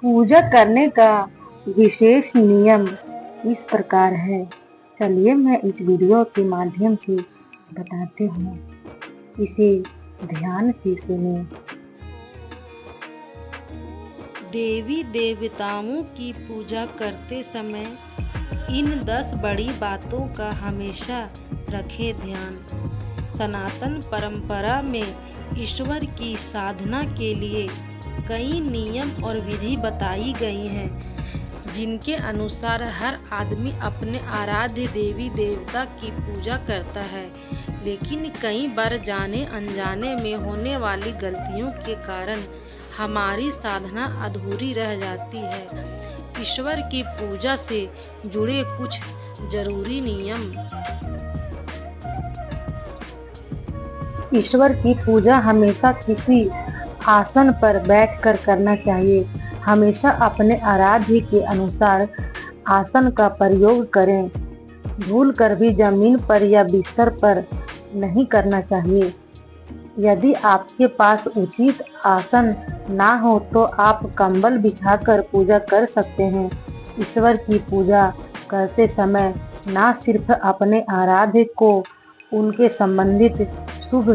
पूजा करने का विशेष नियम इस प्रकार है। चलिए मैं इस वीडियो के माध्यम से बताती हूँ, इसे ध्यान से सुनें। देवी देवताओं की पूजा करते समय इन 10 बड़ी बातों का हमेशा रखें ध्यान। सनातन परंपरा में ईश्वर की साधना के लिए कई नियम और विधि बताई गई हैं, जिनके अनुसार हर आदमी अपने आराध्य देवी देवता की पूजा करता है। लेकिन कई बार जाने अनजाने में होने वाली गलतियों के कारण हमारी साधना अधूरी रह जाती है। ईश्वर की पूजा से जुड़े कुछ जरूरी नियम। ईश्वर की पूजा हमेशा किसी आसन पर बैठकर करना चाहिए। हमेशा अपने आराध्य के अनुसार आसन का प्रयोग करें। भूलकर भी जमीन पर या बिस्तर पर नहीं करना चाहिए। यदि आपके पास उचित आसन ना हो तो आप कंबल बिछाकर पूजा कर सकते हैं। ईश्वर की पूजा करते समय ना सिर्फ अपने आराध्य को उनके संबंधित शुभ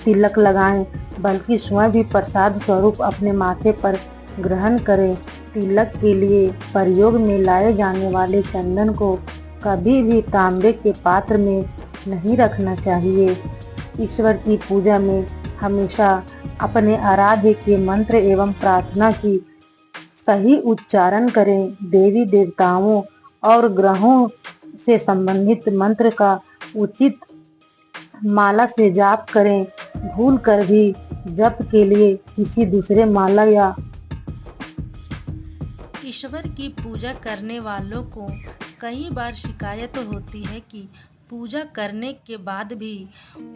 तिलक लगाएं, बल्कि स्वयं भी प्रसाद स्वरूप अपने माथे पर ग्रहण करें। तिलक के लिए प्रयोग में लाए जाने वाले चंदन को कभी भी तांबे के पात्र में नहीं रखना चाहिए। ईश्वर की पूजा में हमेशा अपने आराध्य के मंत्र एवं प्रार्थना की सही उच्चारण करें। देवी देवताओं और ग्रहों से संबंधित मंत्र का उचित माला से जाप करें। भूल कर भी जप के लिए किसी दूसरे माला या ईश्वर की पूजा करने वालों को कई बार शिकायत होती है कि पूजा करने के बाद भी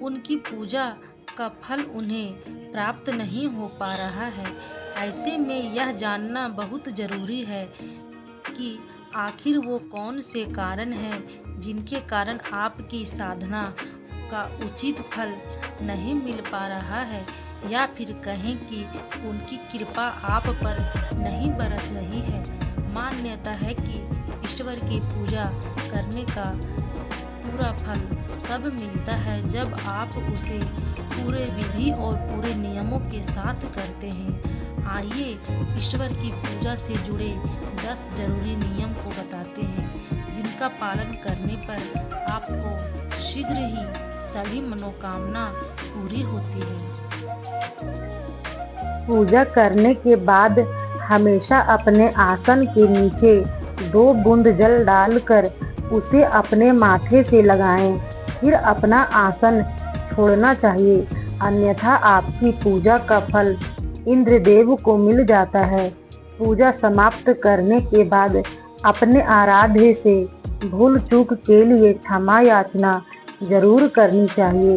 उनकी पूजा का फल उन्हें प्राप्त नहीं हो पा रहा है। ऐसे में यह जानना बहुत ज़रूरी है कि आखिर वो कौन से कारण हैं जिनके कारण आपकी साधना का उचित फल नहीं मिल पा रहा है, या फिर कहें कि उनकी कृपा आप पर नहीं बरस रही है। मान्यता है कि ईश्वर की पूजा करने का पूरा फल तब मिलता है जब आप उसे पूरे विधि और पूरे नियमों के साथ करते हैं। आइए ईश्वर की पूजा से जुड़े 10 जरूरी नियम को बताते हैं, जिनका पालन करने पर आपको शीघ्र ही सभी मनोकामना पूरी होती है। पूजा करने के बाद हमेशा अपने आसन के नीचे 2 बूंद जल डालकर उसे अपने माथे से लगाएं। फिर अपना आसन छोड़ना चाहिए, अन्यथा आपकी पूजा का फल इंद्रदेव को मिल जाता है। पूजा समाप्त करने के बाद अपने आराध्य से भूल चूक के लिए क्षमा याचना जरूर करनी चाहिए।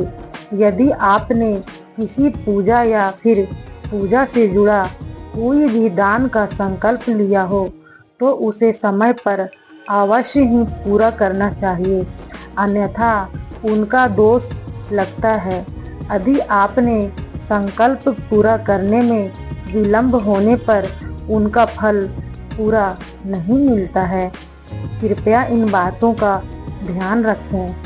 यदि आपने किसी पूजा या फिर पूजा से जुड़ा कोई भी दान का संकल्प लिया हो तो उसे समय पर अवश्य ही पूरा करना चाहिए, अन्यथा उनका दोष लगता है। यदि आपने संकल्प पूरा करने में विलंब होने पर उनका फल पूरा नहीं मिलता है। कृपया इन बातों का ध्यान रखें।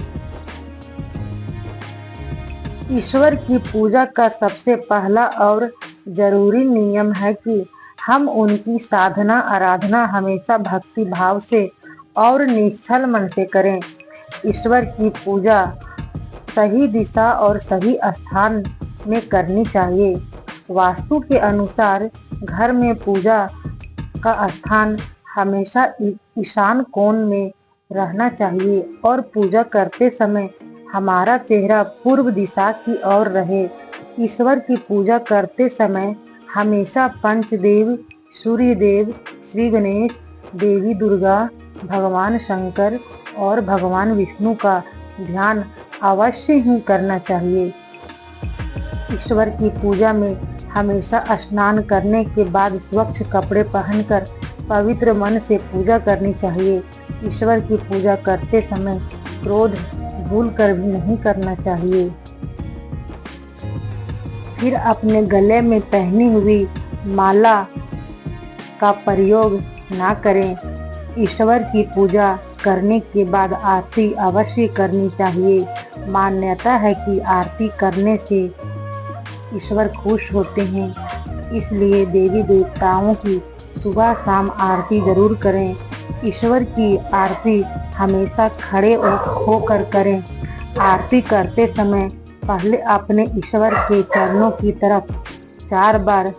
ईश्वर की पूजा का सबसे पहला और जरूरी नियम है कि हम उनकी साधना आराधना हमेशा भक्ति भाव से और निश्चल मन से करें। ईश्वर की पूजा सही दिशा और सही स्थान में करनी चाहिए। वास्तु के अनुसार घर में पूजा का स्थान हमेशा ईशान कोण में रहना चाहिए और पूजा करते समय हमारा चेहरा पूर्व दिशा की ओर रहे। ईश्वर की पूजा करते समय हमेशा पंचदेव, सूर्यदेव, श्री गणेश, देवी दुर्गा, भगवान शंकर और भगवान विष्णु का ध्यान अवश्य ही करना चाहिए। ईश्वर की पूजा में हमेशा स्नान करने के बाद स्वच्छ कपड़े पहनकर पवित्र मन से पूजा करनी चाहिए। ईश्वर की पूजा करते समय क्रोध भूल कर भी नहीं करना चाहिए। फिर अपने गले में पहनी हुई माला का प्रयोग ना करें। ईश्वर की पूजा करने के बाद आरती अवश्य करनी चाहिए। मान्यता है कि आरती करने से ईश्वर खुश होते हैं, इसलिए देवी देवताओं की सुबह शाम आरती जरूर करें। ईश्वर की आरती हमेशा खड़े होकर करें। आरती करते समय पहले अपने ईश्वर के चरणों की तरफ 4 बार,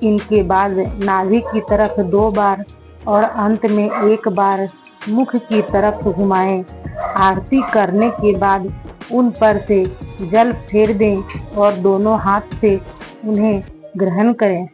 इनके बाद नाभि की तरफ 2 बार और अंत में 1 बार मुख की तरफ घुमाएं। आरती करने के बाद उन पर से जल फेर दें और दोनों हाथ से उन्हें ग्रहण करें।